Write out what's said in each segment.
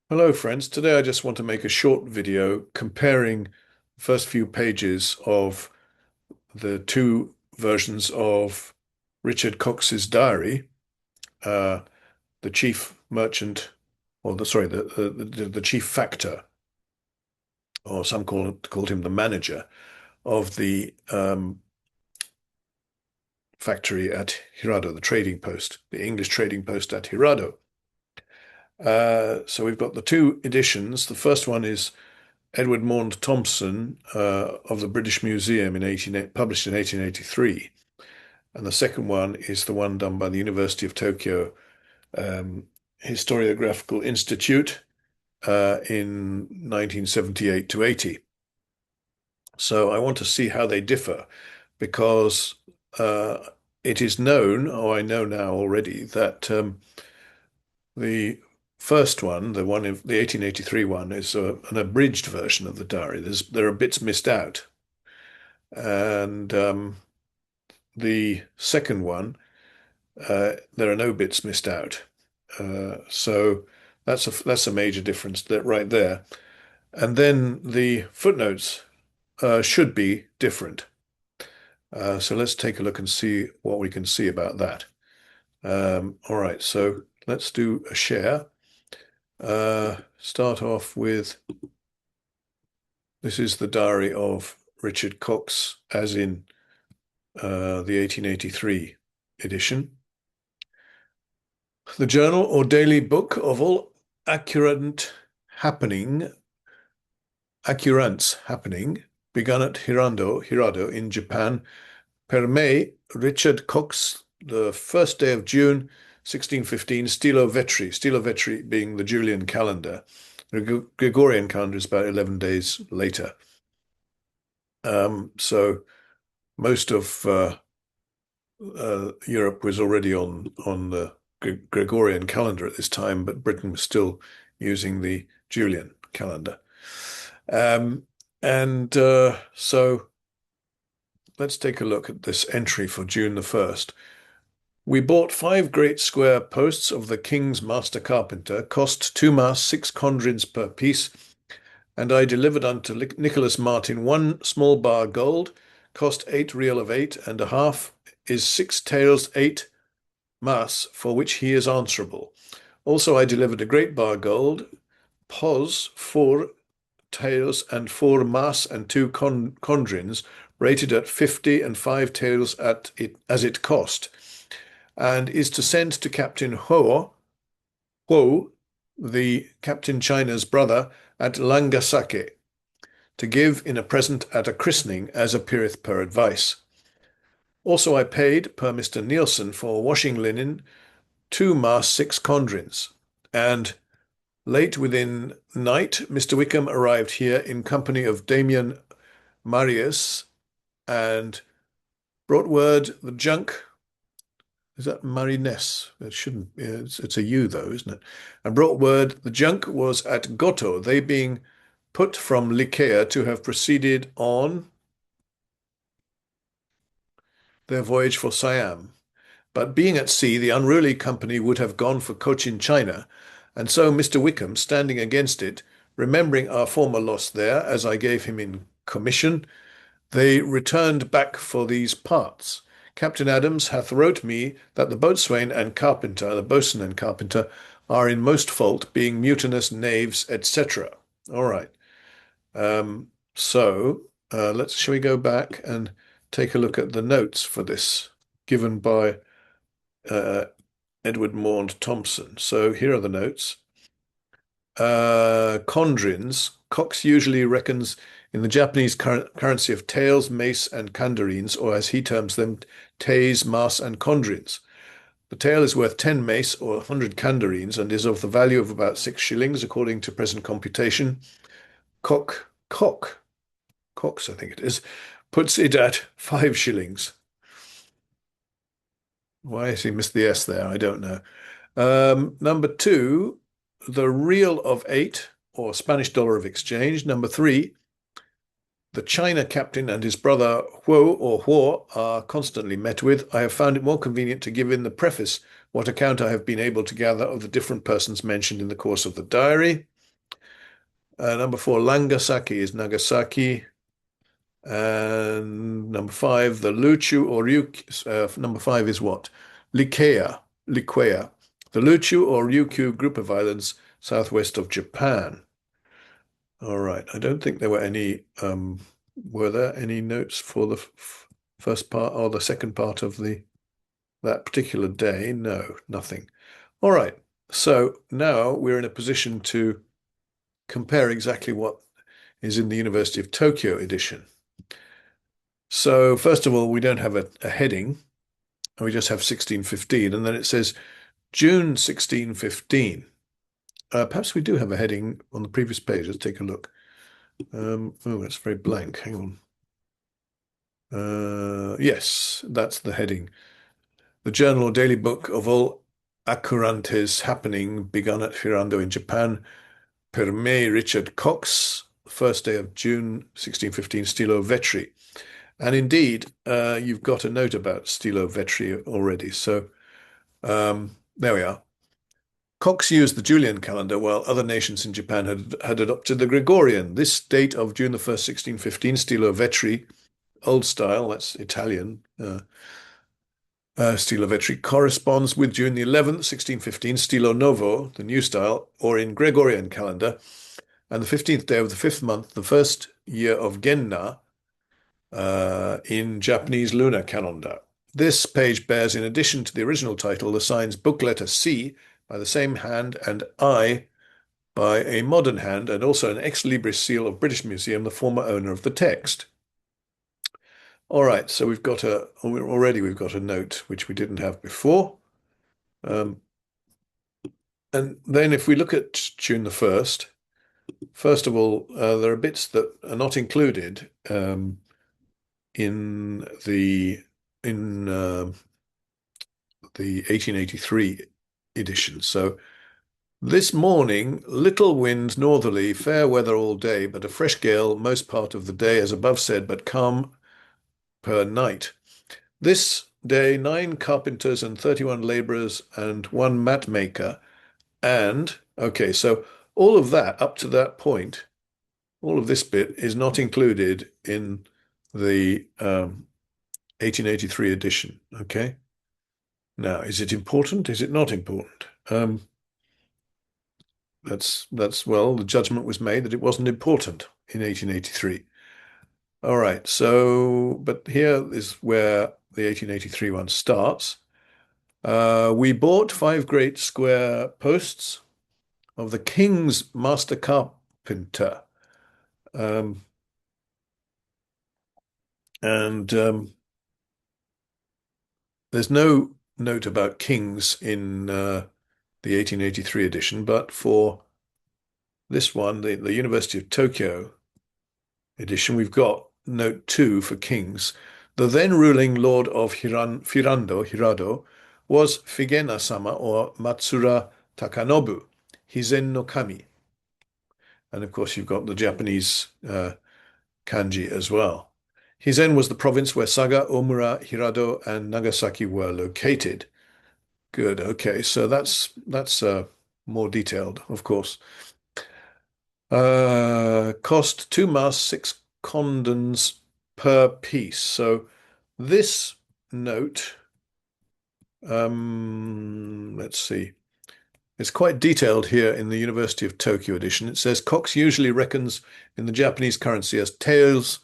Hello friends, today I just want to make a short video comparing the first few pages of the two versions of Richard Cox's diary, uh, the chief merchant, or the chief factor, or some called him the manager of the factory at Hirado, the trading post, the English trading post at Hirado. So we've got the two editions. The first one is Edward Maund Thompson of the British Museum published in 1883. And the second one is the one done by the University of Tokyo Historiographical Institute in 1978 to 80. So I want to see how they differ because it is known, or I know now already, that the first one, the 1883 one, is an abridged version of the diary. There are bits missed out, and the second one, there are no bits missed out. So that's a major difference right there. And then the footnotes should be different. So let's take a look and see what we can see about that. All right, so let's do a share. Start off with, this is the diary of Richard Cox, as in the 1883 edition. The journal or daily book of all occurrence happening, begun at Hirado in Japan, per me, Richard Cox, the first day of June, 1615, Stilo Vetri being the Julian calendar. The Gregorian calendar is about 11 days later. So most of Europe was already on the Gregorian calendar at this time, but Britain was still using the Julian calendar. So let's take a look at this entry for June the 1st. We bought 5 great square posts of the king's master carpenter, cost 2 mas 6 condrins per piece, and I delivered unto Nicholas Martyn 1 small bar gold, cost 8 real of 8 and a half, is 6 taels 8 mas, for which he is answerable. Also I delivered a great bar gold, pos 4 taels and 4 mas and 2 condrins, rated at 50 and 5 taels as it cost, and is to send to Captain Ho, the Captain China's brother, at Langasake, to give in a present at a christening, as appeareth per advice. Also I paid, per Mr. Nielsen, for washing linen 2 mas 6 condrins, and late within night Mr. Wickham arrived here in company of Damian Marius, and brought word the junk. Is that Mariness? It shouldn't. It's a U though, isn't it? And brought word the junk was at Goto, they being put from Lycia to have proceeded on their voyage for Siam. But being at sea, the unruly company would have gone for Cochin China, and so Mr. Wickham, standing against it, remembering our former loss there, as I gave him in commission, they returned back for these parts. Captain Adams hath wrote me that the boatswain and carpenter, the boatswain and carpenter, are in most fault, being mutinous knaves, etc. All right. Shall we go back and take a look at the notes for this given by Edward Maund Thompson. So here are the notes. Condrins, Cox usually reckons in the Japanese currency of taels, mace, and kandarins, or as he terms them, taes, mas, and condrins. The tael is worth 10 mace or 100 kandarins and is of the value of about 6 shillings according to present computation. Cox, I think it is, puts it at 5 shillings. Why has he missed the S there? I don't know. Number 2, the real of 8, or Spanish dollar of exchange. Number 3, the China captain and his brother Huo are constantly met with. I have found it more convenient to give in the preface what account I have been able to gather of the different persons mentioned in the course of the diary. Number 4, Langasaki is Nagasaki. And number 5, the Luchu or Ryukyu, number 5 is what? Liquea. The Luchu or Ryukyu group of islands southwest of Japan. All right. I don't think there were any, were there any notes for the first part or the second part of that particular day? No, nothing. All right. So now we're in a position to compare exactly what is in the University of Tokyo edition. So first of all, we don't have a heading. We just have 1615, and then it says June 1615. Perhaps we do have a heading on the previous page. Let's take a look. Oh, that's very blank. Hang on. Yes, that's the heading. The journal or daily book of all occurrences happening begun at HIRADO in Japan per me Richard Cox, first day of June 1615, Stilo Vetri. And indeed, you've got a note about Stilo Vetri already. So there we are. Cox used the Julian calendar while other nations in Japan had adopted the Gregorian. This date of June the 1st, 1615, Stilo Vetri, old style, that's Italian, Stilo Vetri, corresponds with June the 11th, 1615, Stilo Novo, the new style, or in Gregorian calendar, and the 15th day of the 5th month, the first year of Genna, in Japanese lunar calendar. This page bears, in addition to the original title, the signs book letter C by the same hand and I by a modern hand, and also an ex libris seal of British Museum, the former owner of the text. All right, so we've got a note which we didn't have before. And then if we look at June the 1st, first of all, there are bits that are not included in the 1883 edition. So this morning, little wind northerly, fair weather all day, but a fresh gale most part of the day, as above said, but calm per night. This day, 9 carpenters and 31 laborers and 1 mat maker. And, okay, so all of that up to that point, all of this bit is not included in the 1883 edition, okay? Now, is it important? Is it not important? Well, the judgment was made that it wasn't important in 1883. All right, so, but here is where the 1883 one starts. We bought 5 great square posts of the king's master carpenter. There's no note about kings in the 1883 edition, but for this one, the University of Tokyo edition, we've got note 2 for kings. The then ruling lord of HIRADO, was Figena-sama or Matsura Takanobu, Hizen no Kami. And of course, you've got the Japanese kanji as well. Hizen was the province where Saga, Omura, Hirado, and Nagasaki were located. Good. Okay, so that's more detailed, of course. Cost 2 masts, 6 kondons per piece. So this note, let's see. It's quite detailed here in the University of Tokyo edition. It says Cox usually reckons in the Japanese currency as taels,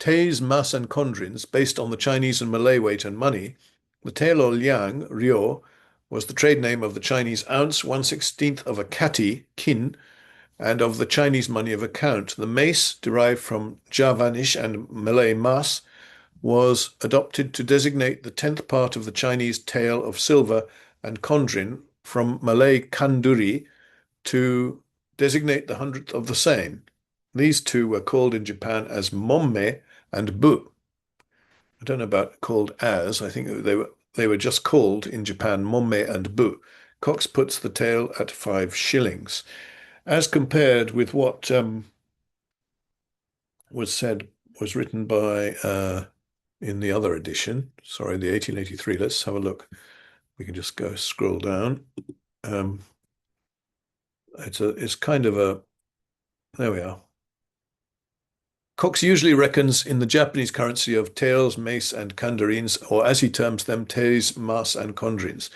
mas, and kondrins based on the Chinese and Malay weight and money. The tael or liang, ryo, was the trade name of the Chinese ounce, 1/16th of a kati, kin, and of the Chinese money of a count. The mace, derived from Javanish and Malay mas, was adopted to designate the 10th part of the Chinese tael of silver, and kondrin from Malay kanduri to designate the 100th of the same. These two were called in Japan as momme and bu. I don't know about called as. I think they were just called in Japan momme and bu. Cox puts the tael at 5 shillings. As compared with what was written by in the other edition, sorry, the 1883. Let's have a look. We can just go scroll down. It's kind of There we are. Cox usually reckons in the Japanese currency of taels, mace, and kandarins, or as he terms them, taes, mas, and kondrins.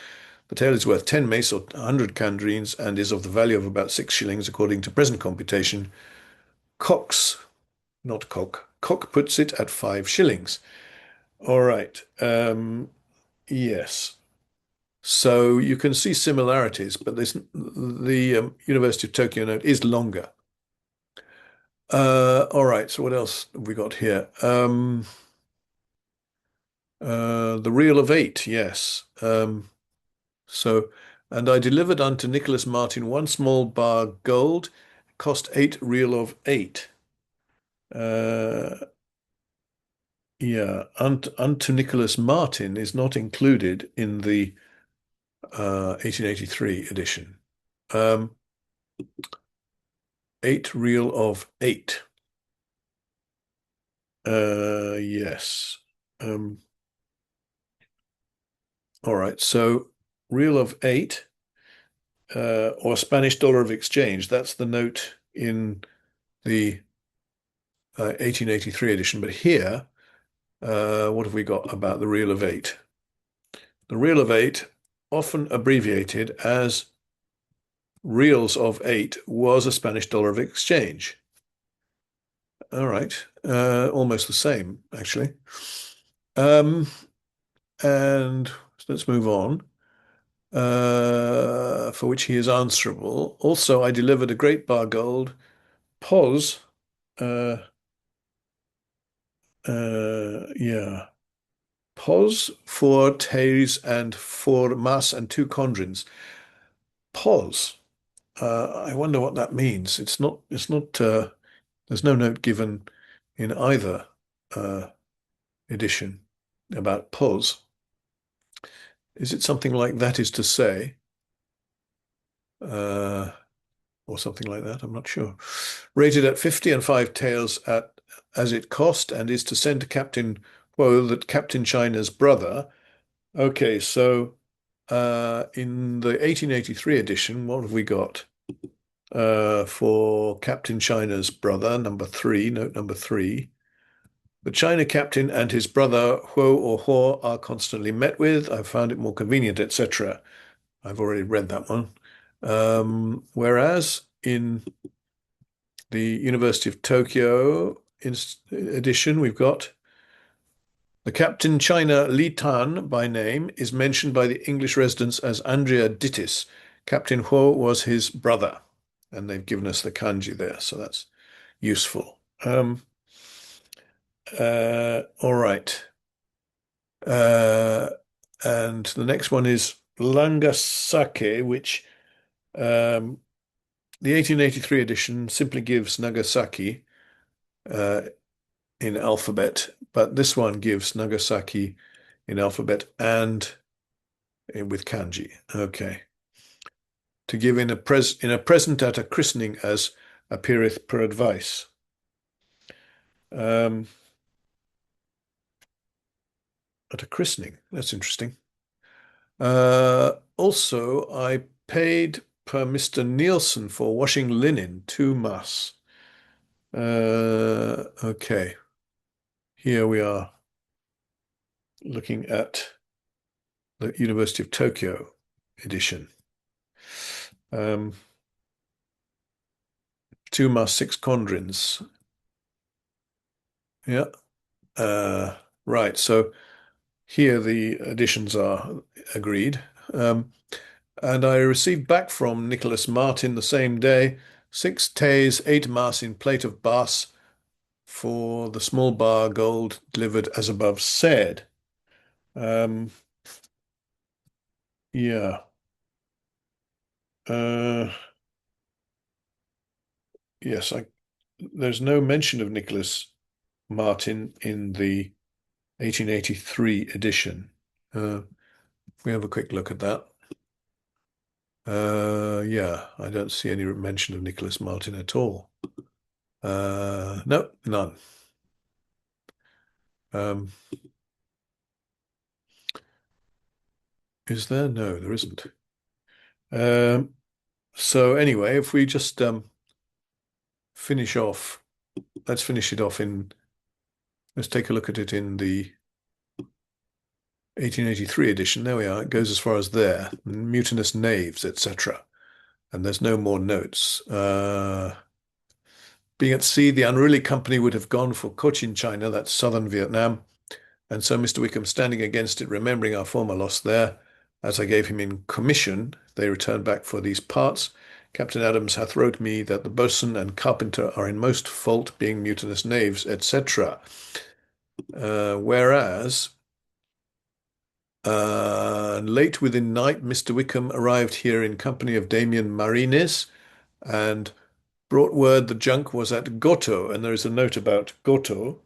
The tael is worth 10 mace or 100 kandarins and is of the value of about 6 shillings according to present computation. Cox, not Cock, Cock puts it at 5 shillings. All right. Yes. So you can see similarities, but the University of Tokyo note is longer. All right. So what else have we got here? The reel of 8. Yes. So, and I delivered unto Nicholas Martyn one small bar gold, cost 8 reel of 8. Uh, yeah, unto Nicholas Martyn is not included in the 1883 edition. 8 reel of 8. Yes. All right. So reel of 8, or Spanish dollar of exchange. That's the note in the 1883 edition. But here, what have we got about the reel of 8? The reel of 8, often abbreviated as reels of 8, was a Spanish dollar of exchange. All right. Almost the same, actually. Um, and let's move on. For which he is answerable. Also, I delivered a great bar gold, pos, uh, yeah, pos, 4 taes and 4 mas and 2 kondrins. Pos. I wonder what that means. There's no note given in either uh, edition about pos. Is it something like that is to say? Uh, or something like that. I'm not sure. Rated at 50 and 5 taels at as it cost, and is to send to Captain Huo, that Captain China's brother. Okay, so in the 1883 edition, what have we got? For Captain China's brother, number 3, note number 3. The China captain and his brother Huo or Ho are constantly met with. I found it more convenient, etc. I've already read that one. Whereas in the University of Tokyo edition, we've got the Captain China Li Tan by name is mentioned by the English residents as Andrea Dittis. Captain Huo was his brother, and they've given us the kanji there, so that's useful. All right. Uh, and the next one is Langasake, which um, the 1883 edition simply gives Nagasaki uh, in alphabet, but this one gives Nagasaki in alphabet and with kanji. Okay. To give in a present at a christening as appeareth per advice. Um, at a christening. That's interesting. Also, I paid per Mr. Nielsen for washing linen 2 mas. Okay. Here we are looking at the University of Tokyo edition. 2 mas, 6 kondrins. Yeah. Right. So here the additions are agreed. And I received back from Nicholas Martyn the same day 6 taes, 8 mas in plate of Bass for the small bar gold delivered as above said. Um, yeah. Uh, yes, there's no mention of Nicholas Martyn in the 1883 edition. We have a quick look at that. Yeah, I don't see any mention of Nicholas Martyn at all. No, none. Um, is there? No, there isn't. So anyway, if we just finish off. Let's finish it off let's take a look at it in the 1883 edition. There we are. It goes as far as there. Mutinous knaves, etc. And there's no more notes. Being at sea, the unruly company would have gone for Cochin China, that's southern Vietnam. And so Mr. Wickham, standing against it, remembering our former loss there, as I gave him in commission, they returned back for these parts. Captain Adams hath wrote me that the boatswain and carpenter are in most fault, being mutinous knaves, etc. Whereas late within night, Mr. Wickham arrived here in company of Damian Marines and brought word the junk was at Goto. And there is a note about Goto,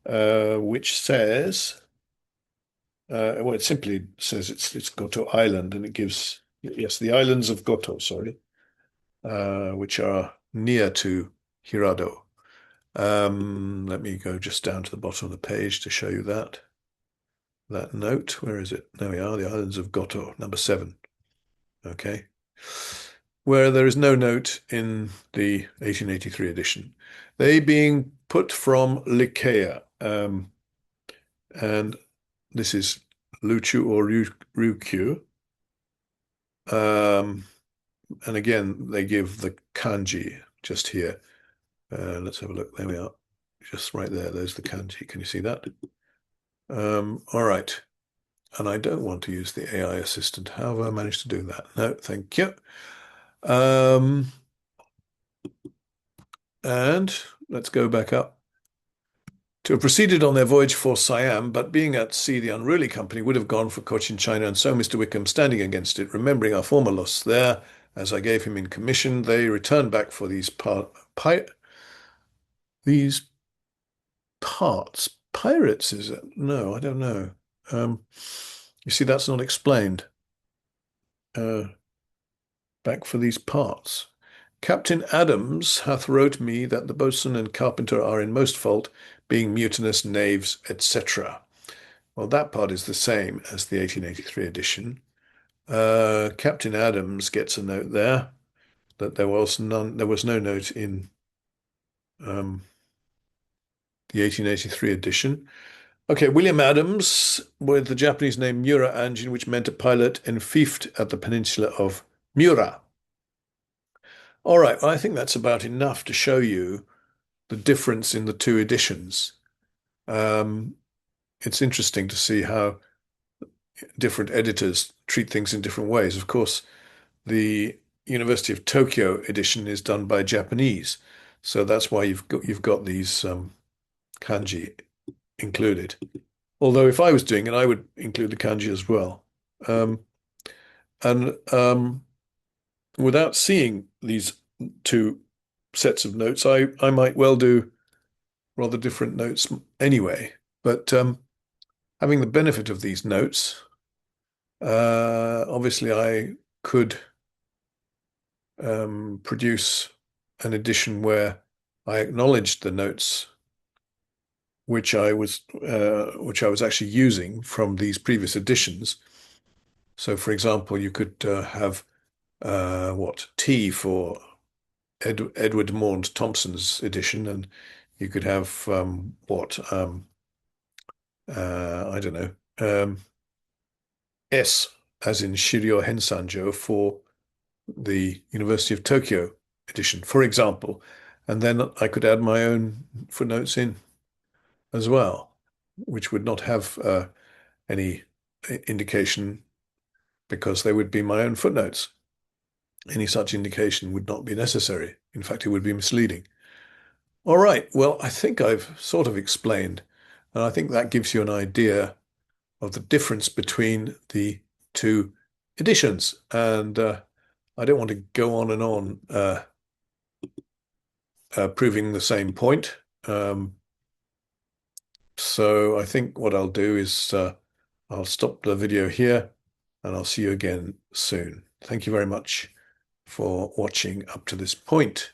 which says, well, it simply says it's Goto Island, and it gives, yes, the islands of Goto, sorry, which are near to Hirado. Let me go just down to the bottom of the page to show you that note. Where is it? There we are, the islands of Goto, number 7. Okay. Where there is no note in the 1883 edition. They being put from Lycaea, and this is Luchu or Ryukyu. And again, they give the kanji just here. Let's have a look. There we are. Just right there. There's the kanji. Can you see that? All right. And I don't want to use the AI assistant. How have I managed to do that? No, thank you. And let's go back up. To have proceeded on their voyage for Siam, but being at sea, the unruly company would have gone for Cochin China, and so Mr. Wickham, standing against it, remembering our former loss there, as I gave him in commission, they returned back for these parts. Pirates, is it? No, I don't know. You see, that's not explained. Back for these parts. Captain Adams hath wrote me that the boatswain and carpenter are in most fault, being mutinous knaves, etc. Well, that part is the same as the 1883 edition. Captain Adams gets a note there that there was no note in the 1883 edition. Okay, William Adams, with the Japanese name Mura engine, which meant a pilot enfiefed at the peninsula of Mura. All right, well, I think that's about enough to show you the difference in the two editions. It's interesting to see how different editors treat things in different ways. Of course, the University of Tokyo edition is done by Japanese, so that's why you've got these kanji included. Although if I was doing it, I would include the kanji as well. And without seeing these two sets of notes, I might well do rather different notes anyway. But having the benefit of these notes, obviously I could produce an edition where I acknowledged the notes which I was actually using from these previous editions. So, for example, you could have T for Edward Maund Thompson's edition, and you could have I don't know, S as in Shiryo Hensanjo for the University of Tokyo edition, for example, and then I could add my own footnotes in as well, which would not have any indication because they would be my own footnotes. Any such indication would not be necessary. In fact, it would be misleading. All right, well, I think I've sort of explained, and I think that gives you an idea of the difference between the two editions. And I don't want to go on and on proving the same point. So I think what I'll do is I'll stop the video here and I'll see you again soon. Thank you very much for watching up to this point.